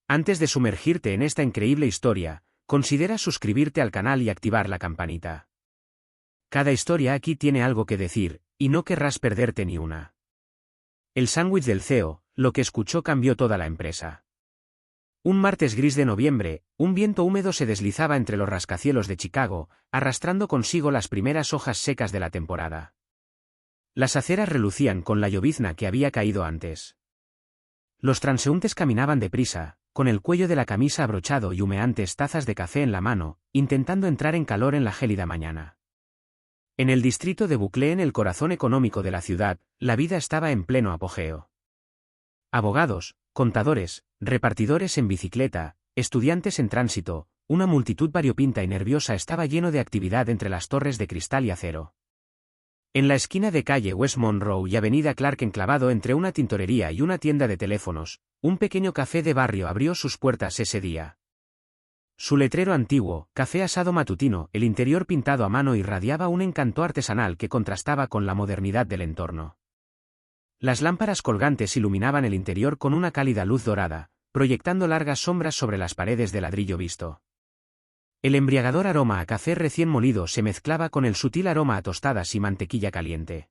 Antes de sumergirte en esta increíble historia, considera suscribirte al canal y activar la campanita. Cada historia aquí tiene algo que decir, y no querrás perderte ni una. El sándwich del CEO, lo que escuchó cambió toda la empresa. Un martes gris de noviembre, un viento húmedo se deslizaba entre los rascacielos de Chicago, arrastrando consigo las primeras hojas secas de la temporada. Las aceras relucían con la llovizna que había caído antes. Los transeúntes caminaban deprisa, con el cuello de la camisa abrochado y humeantes tazas de café en la mano, intentando entrar en calor en la gélida mañana. En el distrito de Bucle, en el corazón económico de la ciudad, la vida estaba en pleno apogeo. Abogados, contadores, repartidores en bicicleta, estudiantes en tránsito, una multitud variopinta y nerviosa estaba lleno de actividad entre las torres de cristal y acero. En la esquina de calle West Monroe y avenida Clark, enclavado entre una tintorería y una tienda de teléfonos, un pequeño café de barrio abrió sus puertas ese día. Su letrero antiguo, Café Asado Matutino, el interior pintado a mano, irradiaba un encanto artesanal que contrastaba con la modernidad del entorno. Las lámparas colgantes iluminaban el interior con una cálida luz dorada, proyectando largas sombras sobre las paredes de ladrillo visto. El embriagador aroma a café recién molido se mezclaba con el sutil aroma a tostadas y mantequilla caliente.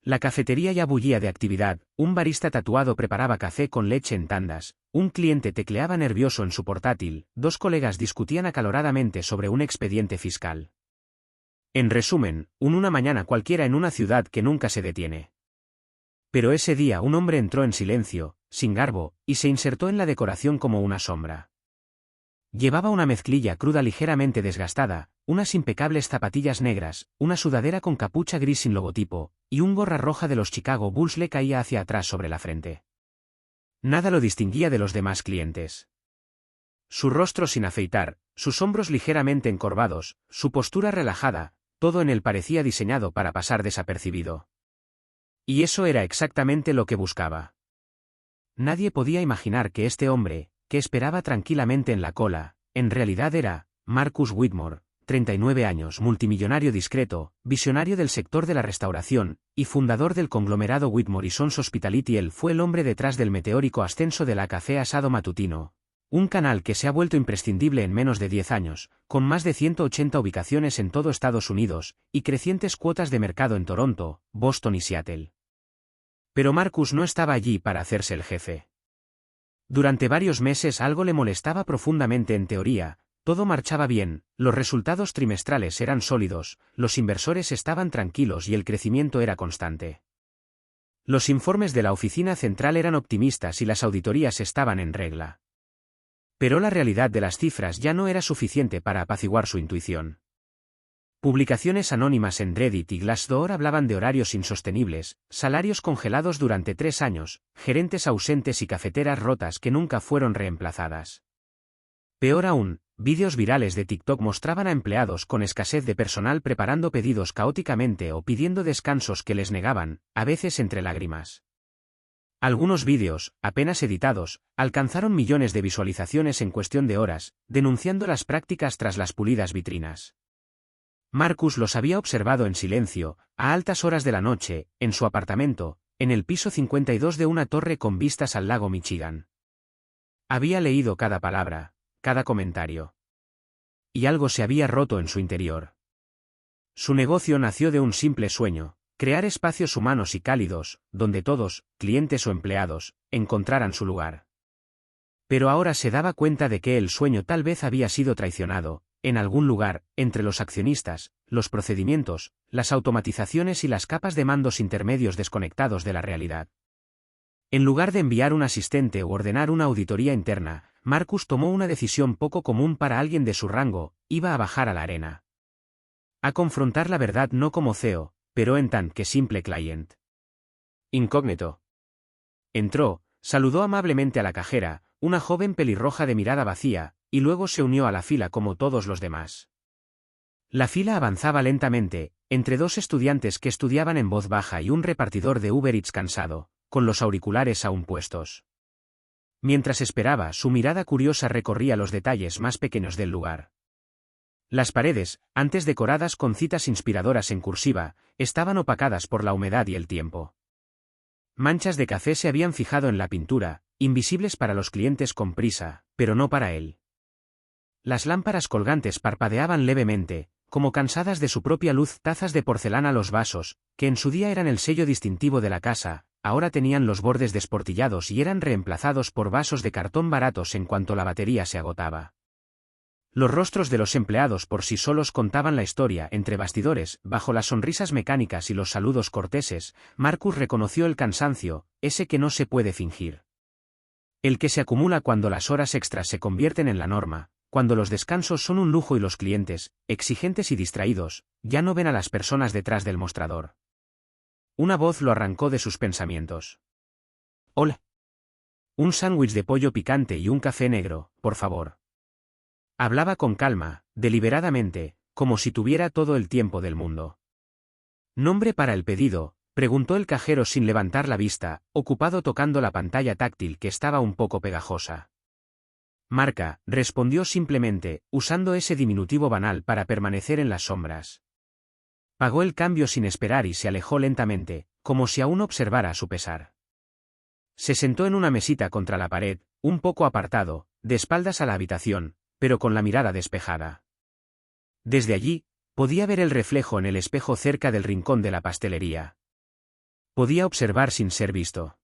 La cafetería ya bullía de actividad, un barista tatuado preparaba café con leche en tandas, un cliente tecleaba nervioso en su portátil, dos colegas discutían acaloradamente sobre un expediente fiscal. En resumen, una mañana cualquiera en una ciudad que nunca se detiene. Pero ese día un hombre entró en silencio, sin garbo, y se insertó en la decoración como una sombra. Llevaba una mezclilla cruda ligeramente desgastada, unas impecables zapatillas negras, una sudadera con capucha gris sin logotipo, y un gorra roja de los Chicago Bulls le caía hacia atrás sobre la frente. Nada lo distinguía de los demás clientes. Su rostro sin afeitar, sus hombros ligeramente encorvados, su postura relajada, todo en él parecía diseñado para pasar desapercibido. Y eso era exactamente lo que buscaba. Nadie podía imaginar que este hombre, que esperaba tranquilamente en la cola, en realidad era Marcus Whitmore, 39 años, multimillonario discreto, visionario del sector de la restauración, y fundador del conglomerado Whitmore & Sons Hospitality. Él fue el hombre detrás del meteórico ascenso de la Café Asado Matutino, un canal que se ha vuelto imprescindible en menos de 10 años, con más de 180 ubicaciones en todo Estados Unidos, y crecientes cuotas de mercado en Toronto, Boston y Seattle. Pero Marcus no estaba allí para hacerse el jefe. Durante varios meses algo le molestaba profundamente. En teoría, todo marchaba bien, los resultados trimestrales eran sólidos, los inversores estaban tranquilos y el crecimiento era constante. Los informes de la oficina central eran optimistas y las auditorías estaban en regla. Pero la realidad de las cifras ya no era suficiente para apaciguar su intuición. Publicaciones anónimas en Reddit y Glassdoor hablaban de horarios insostenibles, salarios congelados durante 3 años, gerentes ausentes y cafeteras rotas que nunca fueron reemplazadas. Peor aún, vídeos virales de TikTok mostraban a empleados con escasez de personal preparando pedidos caóticamente o pidiendo descansos que les negaban, a veces entre lágrimas. Algunos vídeos, apenas editados, alcanzaron millones de visualizaciones en cuestión de horas, denunciando las prácticas tras las pulidas vitrinas. Marcus los había observado en silencio, a altas horas de la noche, en su apartamento, en el piso 52 de una torre con vistas al lago Michigan. Había leído cada palabra, cada comentario. Y algo se había roto en su interior. Su negocio nació de un simple sueño: crear espacios humanos y cálidos, donde todos, clientes o empleados, encontraran su lugar. Pero ahora se daba cuenta de que el sueño tal vez había sido traicionado, en algún lugar, entre los accionistas, los procedimientos, las automatizaciones y las capas de mandos intermedios desconectados de la realidad. En lugar de enviar un asistente o ordenar una auditoría interna, Marcus tomó una decisión poco común para alguien de su rango: iba a bajar a la arena. A confrontar la verdad no como CEO, pero en tant que simple client. Incógnito. Entró, saludó amablemente a la cajera, una joven pelirroja de mirada vacía, y luego se unió a la fila como todos los demás. La fila avanzaba lentamente, entre dos estudiantes que estudiaban en voz baja y un repartidor de Uber Eats cansado, con los auriculares aún puestos. Mientras esperaba, su mirada curiosa recorría los detalles más pequeños del lugar. Las paredes, antes decoradas con citas inspiradoras en cursiva, estaban opacadas por la humedad y el tiempo. Manchas de café se habían fijado en la pintura, invisibles para los clientes con prisa, pero no para él. Las lámparas colgantes parpadeaban levemente, como cansadas de su propia luz. Tazas de porcelana. Los vasos, que en su día eran el sello distintivo de la casa, ahora tenían los bordes desportillados y eran reemplazados por vasos de cartón baratos en cuanto la batería se agotaba. Los rostros de los empleados por sí solos contaban la historia. Entre bastidores, bajo las sonrisas mecánicas y los saludos corteses, Marcus reconoció el cansancio, ese que no se puede fingir. El que se acumula cuando las horas extras se convierten en la norma, cuando los descansos son un lujo y los clientes, exigentes y distraídos, ya no ven a las personas detrás del mostrador. Una voz lo arrancó de sus pensamientos. «Hola. Un sándwich de pollo picante y un café negro, por favor». Hablaba con calma, deliberadamente, como si tuviera todo el tiempo del mundo. «¿Nombre para el pedido?», preguntó el cajero sin levantar la vista, ocupado tocando la pantalla táctil que estaba un poco pegajosa. «Marca», respondió simplemente, usando ese diminutivo banal para permanecer en las sombras. Pagó el cambio sin esperar y se alejó lentamente, como si aún observara a su pesar. Se sentó en una mesita contra la pared, un poco apartado, de espaldas a la habitación, pero con la mirada despejada. Desde allí, podía ver el reflejo en el espejo cerca del rincón de la pastelería. Podía observar sin ser visto.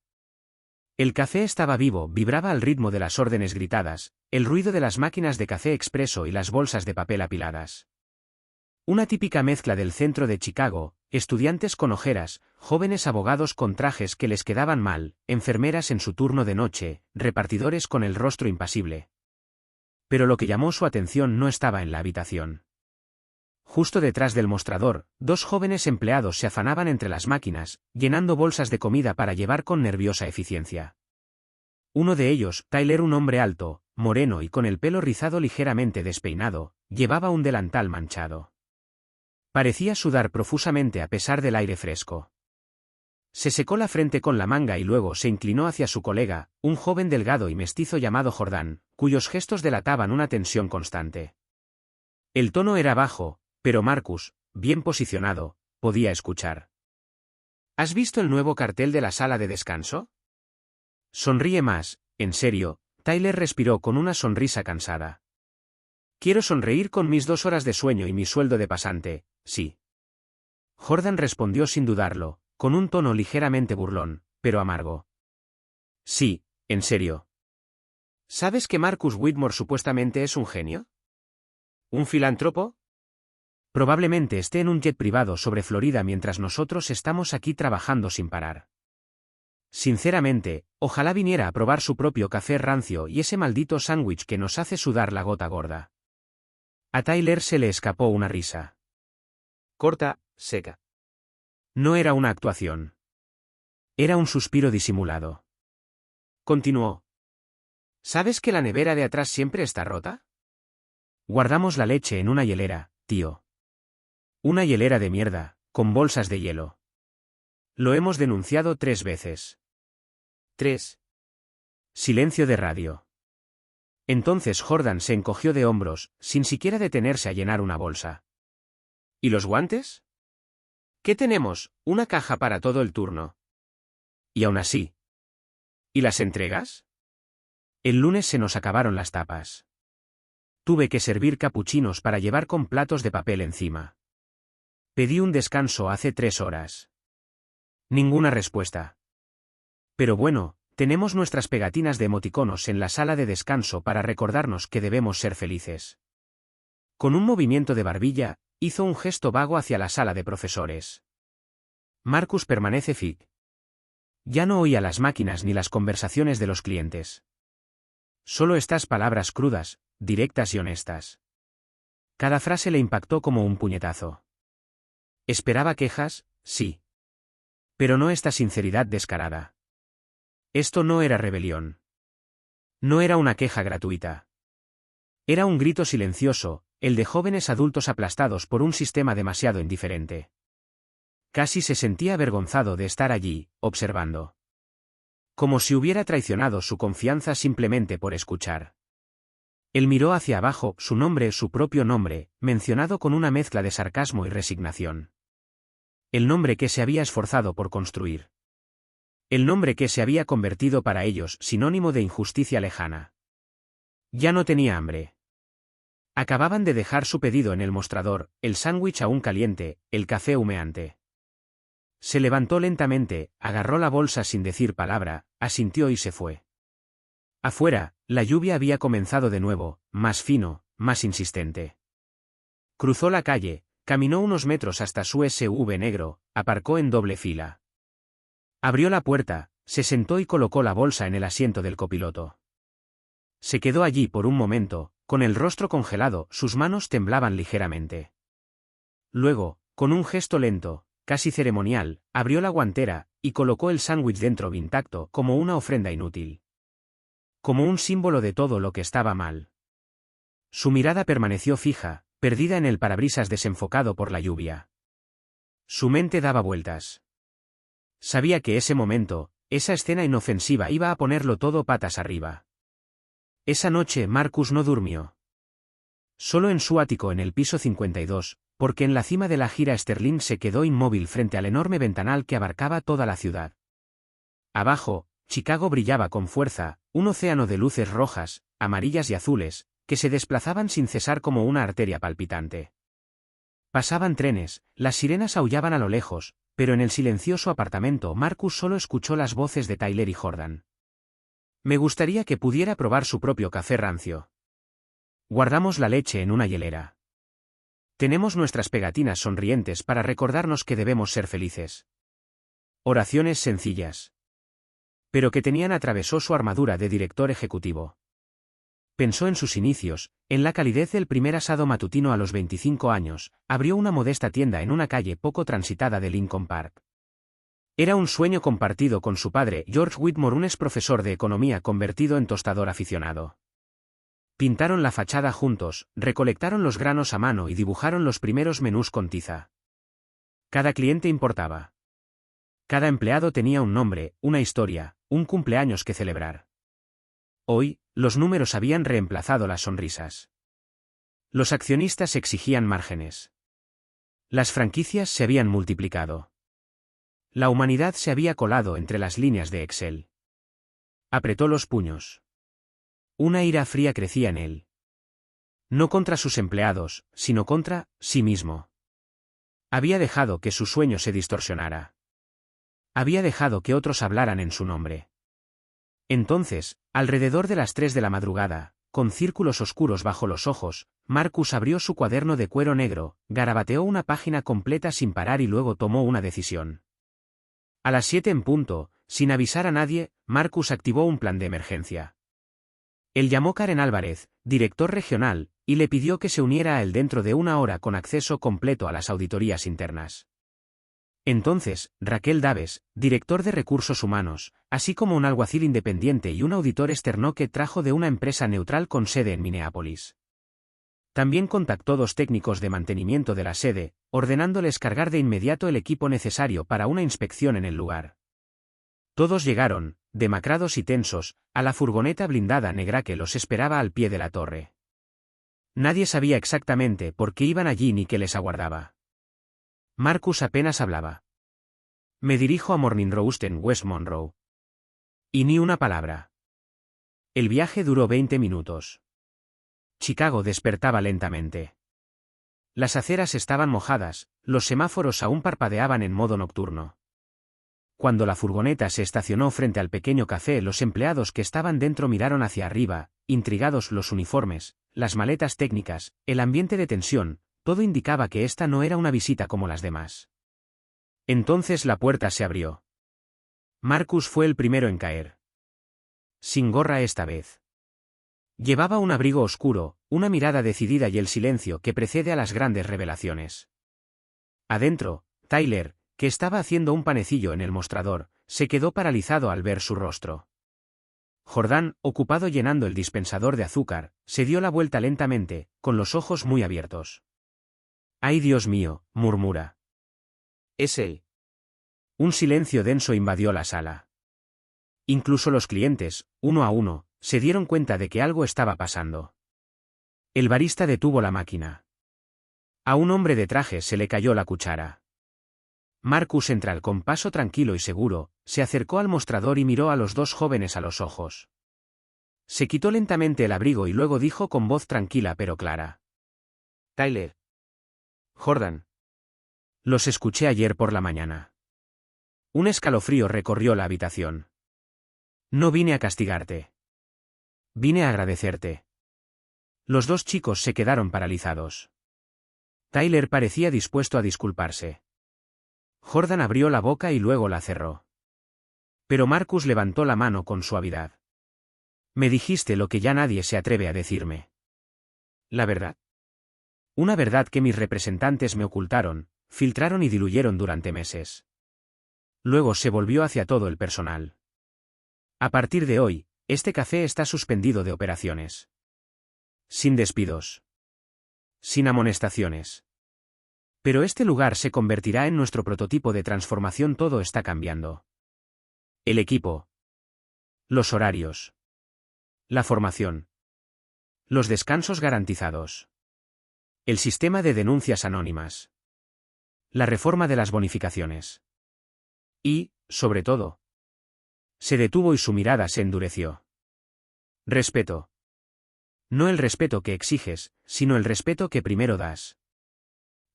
El café estaba vivo, vibraba al ritmo de las órdenes gritadas, el ruido de las máquinas de café expreso y las bolsas de papel apiladas. Una típica mezcla del centro de Chicago, estudiantes con ojeras, jóvenes abogados con trajes que les quedaban mal, enfermeras en su turno de noche, repartidores con el rostro impasible. Pero lo que llamó su atención no estaba en la habitación. Justo detrás del mostrador, dos jóvenes empleados se afanaban entre las máquinas, llenando bolsas de comida para llevar con nerviosa eficiencia. Uno de ellos, Tyler, un hombre alto, moreno y con el pelo rizado ligeramente despeinado, llevaba un delantal manchado. Parecía sudar profusamente a pesar del aire fresco. Se secó la frente con la manga y luego se inclinó hacia su colega, un joven delgado y mestizo llamado Jordán, cuyos gestos delataban una tensión constante. El tono era bajo, pero Marcus, bien posicionado, podía escuchar. ¿Has visto el nuevo cartel de la sala de descanso? Sonríe más, en serio, Tyler respiró con una sonrisa cansada. Quiero sonreír con mis 2 horas de sueño y mi sueldo de pasante, sí. Jordán respondió sin dudarlo, con un tono ligeramente burlón, pero amargo. Sí, en serio. ¿Sabes que Marcus Whitmore supuestamente es un genio? ¿Un filántropo? Probablemente esté en un jet privado sobre Florida mientras nosotros estamos aquí trabajando sin parar. Sinceramente, ojalá viniera a probar su propio café rancio y ese maldito sándwich que nos hace sudar la gota gorda. A Tyler se le escapó una risa. Corta, seca. No era una actuación. Era un suspiro disimulado. Continuó. ¿Sabes que la nevera de atrás siempre está rota? Guardamos la leche en una hielera, tío. Una hielera de mierda, con bolsas de hielo. Lo hemos denunciado 3 veces. 3. Silencio de radio. Entonces Jordán se encogió de hombros, sin siquiera detenerse a llenar una bolsa. ¿Y los guantes? ¿Qué tenemos? Una caja para todo el turno. Y aún así. ¿Y las entregas? El lunes se nos acabaron las tapas. Tuve que servir capuchinos para llevar con platos de papel encima. Pedí un descanso hace 3 horas. Ninguna respuesta. Pero bueno, tenemos nuestras pegatinas de emoticonos en la sala de descanso para recordarnos que debemos ser felices. Con un movimiento de barbilla, hizo un gesto vago hacia la sala de profesores. Marcus permanece fit. Ya no oía las máquinas ni las conversaciones de los clientes. Solo estas palabras crudas, directas y honestas. Cada frase le impactó como un puñetazo. ¿Esperaba quejas? Sí. Pero no esta sinceridad descarada. Esto no era rebelión. No era una queja gratuita. Era un grito silencioso, el de jóvenes adultos aplastados por un sistema demasiado indiferente. Casi se sentía avergonzado de estar allí, observando. Como si hubiera traicionado su confianza simplemente por escuchar. Él miró hacia abajo, su nombre, su propio nombre, mencionado con una mezcla de sarcasmo y resignación. El nombre que se había esforzado por construir. El nombre que se había convertido para ellos sinónimo de injusticia lejana. Ya no tenía hambre. Acababan de dejar su pedido en el mostrador, el sándwich aún caliente, el café humeante. Se levantó lentamente, agarró la bolsa sin decir palabra, asintió y se fue. Afuera, la lluvia había comenzado de nuevo, más fino, más insistente. Cruzó la calle, caminó unos metros hasta su SUV negro, aparcó en doble fila. Abrió la puerta, se sentó y colocó la bolsa en el asiento del copiloto. Se quedó allí por un momento, con el rostro congelado, sus manos temblaban ligeramente. Luego, con un gesto lento, casi ceremonial, abrió la guantera, y colocó el sándwich dentro intacto, como una ofrenda inútil. Como un símbolo de todo lo que estaba mal. Su mirada permaneció fija, perdida en el parabrisas desenfocado por la lluvia. Su mente daba vueltas. Sabía que ese momento, esa escena inofensiva iba a ponerlo todo patas arriba. Esa noche Marcus no durmió. Solo en su ático en el piso 52, porque en la cima de la gira Sterling se quedó inmóvil frente al enorme ventanal que abarcaba toda la ciudad. Abajo, Chicago brillaba con fuerza, un océano de luces rojas, amarillas y azules, que se desplazaban sin cesar como una arteria palpitante. Pasaban trenes, las sirenas aullaban a lo lejos, pero en el silencioso apartamento Marcus solo escuchó las voces de Tyler y Jordan. Me gustaría que pudiera probar su propio café rancio. Guardamos la leche en una hielera. Tenemos nuestras pegatinas sonrientes para recordarnos que debemos ser felices. Oraciones sencillas. Pero que tenían atravesó su armadura de director ejecutivo. Pensó en sus inicios, en la calidez del primer asado matutino a los 25 años, abrió una modesta tienda en una calle poco transitada de Lincoln Park. Era un sueño compartido con su padre, George Whitmore, un ex profesor de economía convertido en tostador aficionado. Pintaron la fachada juntos, recolectaron los granos a mano y dibujaron los primeros menús con tiza. Cada cliente importaba. Cada empleado tenía un nombre, una historia, un cumpleaños que celebrar. Hoy, los números habían reemplazado las sonrisas. Los accionistas exigían márgenes. Las franquicias se habían multiplicado. La humanidad se había colado entre las líneas de Excel. Apretó los puños. Una ira fría crecía en él. No contra sus empleados, sino contra sí mismo. Había dejado que su sueño se distorsionara. Había dejado que otros hablaran en su nombre. Entonces, alrededor de las 3 de la madrugada, con círculos oscuros bajo los ojos, Marcus abrió su cuaderno de cuero negro, garabateó una página completa sin parar y luego tomó una decisión. A las 7 en punto, sin avisar a nadie, Marcus activó un plan de emergencia. Él llamó Karen Álvarez, director regional, y le pidió que se uniera a él dentro de una hora con acceso completo a las auditorías internas. Entonces, Raquel Daves, director de recursos humanos, así como un alguacil independiente y un auditor externo que trajo de una empresa neutral con sede en Minneapolis. También contactó 2 técnicos de mantenimiento de la sede, ordenándoles cargar de inmediato el equipo necesario para una inspección en el lugar. Todos llegaron, demacrados y tensos, a la furgoneta blindada negra que los esperaba al pie de la torre. Nadie sabía exactamente por qué iban allí ni qué les aguardaba. Marcus apenas hablaba. Me dirijo a Morning Roast en West Monroe. Y ni una palabra. El viaje duró 20 minutos. Chicago despertaba lentamente. Las aceras estaban mojadas, los semáforos aún parpadeaban en modo nocturno. Cuando la furgoneta se estacionó frente al pequeño café, los empleados que estaban dentro miraron hacia arriba, intrigados. Los uniformes, las maletas técnicas, el ambiente de tensión, todo indicaba que esta no era una visita como las demás. Entonces la puerta se abrió. Marcus fue el primero en caer. Sin gorra esta vez. Llevaba un abrigo oscuro, una mirada decidida y el silencio que precede a las grandes revelaciones. Adentro, Tyler, que estaba haciendo un panecillo en el mostrador, se quedó paralizado al ver su rostro. Jordan, ocupado llenando el dispensador de azúcar, se dio la vuelta lentamente, con los ojos muy abiertos. «¡Ay, Dios mío!», murmura. «Es él». Un silencio denso invadió la sala. Incluso los clientes, uno a uno, se dieron cuenta de que algo estaba pasando. El barista detuvo la máquina. A un hombre de traje se le cayó la cuchara. Marcus Entral, con paso tranquilo y seguro, se acercó al mostrador y miró a los dos jóvenes a los ojos. Se quitó lentamente el abrigo y luego dijo con voz tranquila pero clara: Tyler. Jordan. Los escuché ayer por la mañana. Un escalofrío recorrió la habitación. No vine a castigarte. Vine a agradecerte. Los dos chicos se quedaron paralizados. Tyler parecía dispuesto a disculparse. Jordan abrió la boca y luego la cerró. Pero Marcus levantó la mano con suavidad. Me dijiste lo que ya nadie se atreve a decirme. La verdad. Una verdad que mis representantes me ocultaron, filtraron y diluyeron durante meses. Luego se volvió hacia todo el personal. A partir de hoy, este café está suspendido de operaciones. Sin despidos. Sin amonestaciones. Pero este lugar se convertirá en nuestro prototipo de transformación. Todo está cambiando. El equipo. Los horarios. La formación. Los descansos garantizados. El sistema de denuncias anónimas. La reforma de las bonificaciones. Y, sobre todo, se detuvo y su mirada se endureció. Respeto. No el respeto que exiges, sino el respeto que primero das.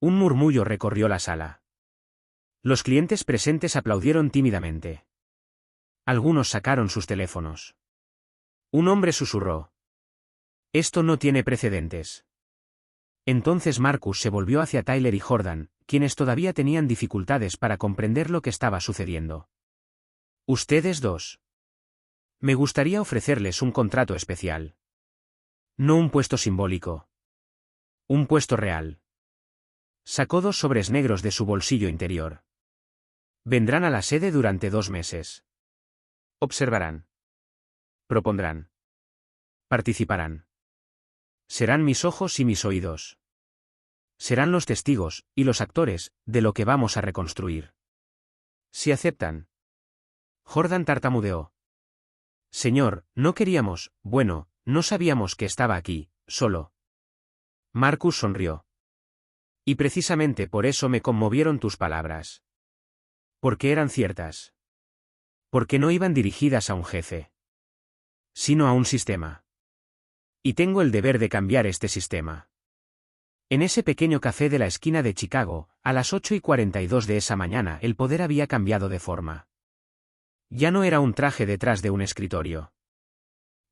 Un murmullo recorrió la sala. Los clientes presentes aplaudieron tímidamente. Algunos sacaron sus teléfonos. Un hombre susurró: Esto no tiene precedentes. Entonces Marcus se volvió hacia Tyler y Jordan, quienes todavía tenían dificultades para comprender lo que estaba sucediendo. Ustedes dos. Me gustaría ofrecerles un contrato especial. No un puesto simbólico. Un puesto real. Sacó 2 sobres negros de su bolsillo interior. Vendrán a la sede durante 2 meses. Observarán. Propondrán. Participarán. Serán mis ojos y mis oídos. Serán los testigos, y los actores, de lo que vamos a reconstruir. Si aceptan. Jordan tartamudeó. Señor, no queríamos, bueno, no sabíamos que estaba aquí, solo. Marcus sonrió. Y precisamente por eso me conmovieron tus palabras. Porque eran ciertas. Porque no iban dirigidas a un jefe. Sino a un sistema. Y tengo el deber de cambiar este sistema. En ese pequeño café de la esquina de Chicago, a las 8:42 de esa mañana, el poder había cambiado de forma. Ya no era un traje detrás de un escritorio.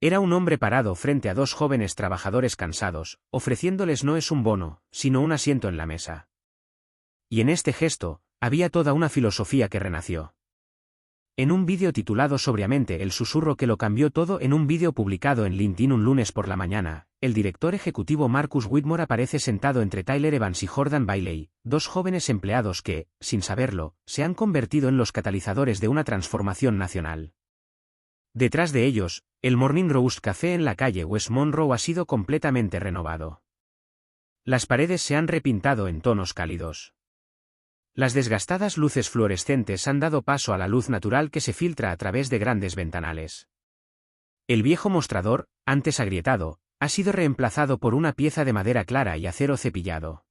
Era un hombre parado frente a 2 jóvenes trabajadores cansados, ofreciéndoles no es un bono, sino un asiento en la mesa. Y en este gesto, había toda una filosofía que renació. En un vídeo titulado sobriamente El susurro que lo cambió todo, en un vídeo publicado en LinkedIn un lunes por la mañana, el director ejecutivo Marcus Whitmore aparece sentado entre Tyler Evans y Jordan Bailey, 2 jóvenes empleados que, sin saberlo, se han convertido en los catalizadores de una transformación nacional. Detrás de ellos, el Morning Roast Café en la calle West Monroe ha sido completamente renovado. Las paredes se han repintado en tonos cálidos. Las desgastadas luces fluorescentes han dado paso a la luz natural que se filtra a través de grandes ventanales. El viejo mostrador, antes agrietado, ha sido reemplazado por una pieza de madera clara y acero cepillado.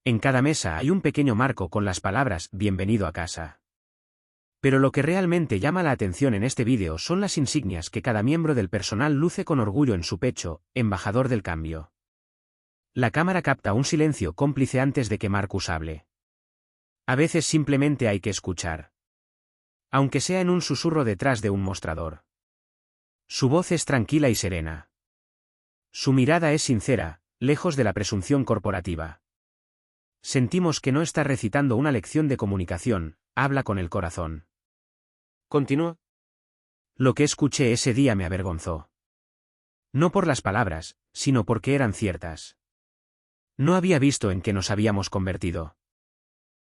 En cada mesa hay un pequeño marco con las palabras «Bienvenido a casa». Pero lo que realmente llama la atención en este vídeo son las insignias que cada miembro del personal luce con orgullo en su pecho: embajador del cambio. La cámara capta un silencio cómplice antes de que Marcus hable. A veces simplemente hay que escuchar. Aunque sea en un susurro detrás de un mostrador. Su voz es tranquila y serena. Su mirada es sincera, lejos de la presunción corporativa. Sentimos que no está recitando una lección de comunicación, habla con el corazón. Continúa. Lo que escuché ese día me avergonzó. No por las palabras, sino porque eran ciertas. No había visto en qué nos habíamos convertido.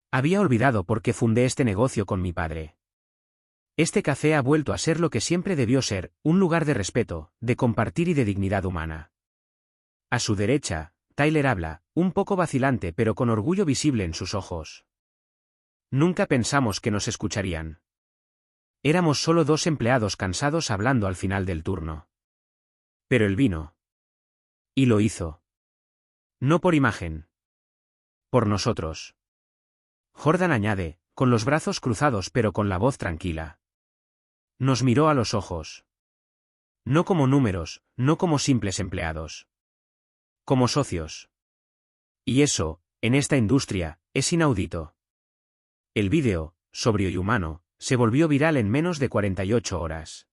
Había olvidado por qué fundé este negocio con mi padre. Este café ha vuelto a ser lo que siempre debió ser, un lugar de respeto, de compartir y de dignidad humana. A su derecha, Tyler habla, un poco vacilante pero con orgullo visible en sus ojos. Nunca pensamos que nos escucharían. Éramos solo 2 empleados cansados hablando al final del turno. Pero él vino. Y lo hizo. No por imagen. Por nosotros. Jordan añade, con los brazos cruzados pero con la voz tranquila. Nos miró a los ojos. No como números, no como simples empleados. Como socios. Y eso, en esta industria, es inaudito. El vídeo, sobrio y humano, se volvió viral en menos de 48 horas.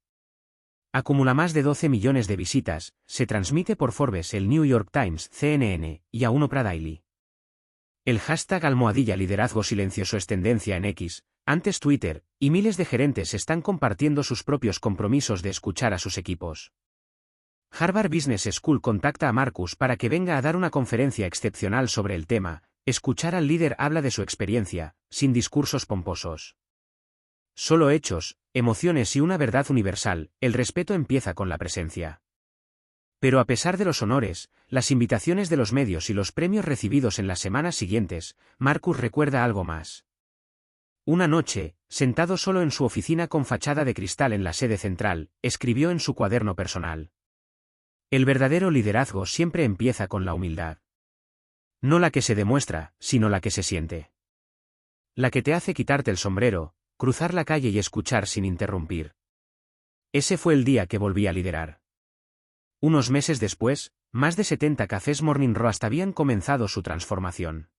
Acumula más de 12 millones de visitas, se transmite por Forbes, el New York Times, CNN, y aún Oprah Daily. El hashtag #liderazgo silencioso es tendencia en X, antes Twitter, y miles de gerentes están compartiendo sus propios compromisos de escuchar a sus equipos. Harvard Business School contacta a Marcus para que venga a dar una conferencia excepcional sobre el tema. Escuchar al líder habla de su experiencia, sin discursos pomposos. Solo hechos, emociones y una verdad universal. El respeto empieza con la presencia. Pero a pesar de los honores, las invitaciones de los medios y los premios recibidos en las semanas siguientes, Marcus recuerda algo más. Una noche, sentado solo en su oficina con fachada de cristal en la sede central, escribió en su cuaderno personal: el verdadero liderazgo siempre empieza con la humildad. No la que se demuestra, sino la que se siente. La que te hace quitarte el sombrero, cruzar la calle y escuchar sin interrumpir. Ese fue el día que volví a liderar. Unos meses después, más de 70 cafés Morning Roast habían comenzado su transformación.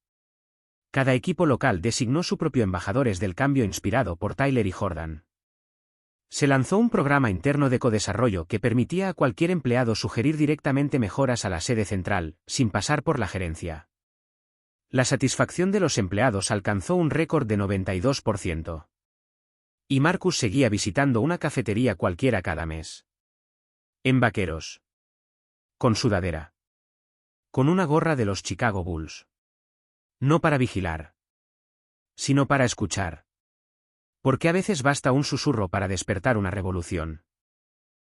Cada equipo local designó su propio embajadores del cambio inspirado por Tyler y Jordan. Se lanzó un programa interno de codesarrollo que permitía a cualquier empleado sugerir directamente mejoras a la sede central, sin pasar por la gerencia. La satisfacción de los empleados alcanzó un récord de 92%. Y Marcus seguía visitando una cafetería cualquiera cada mes. En vaqueros. Con sudadera. Con una gorra de los Chicago Bulls. No para vigilar. Sino para escuchar. Porque a veces basta un susurro para despertar una revolución.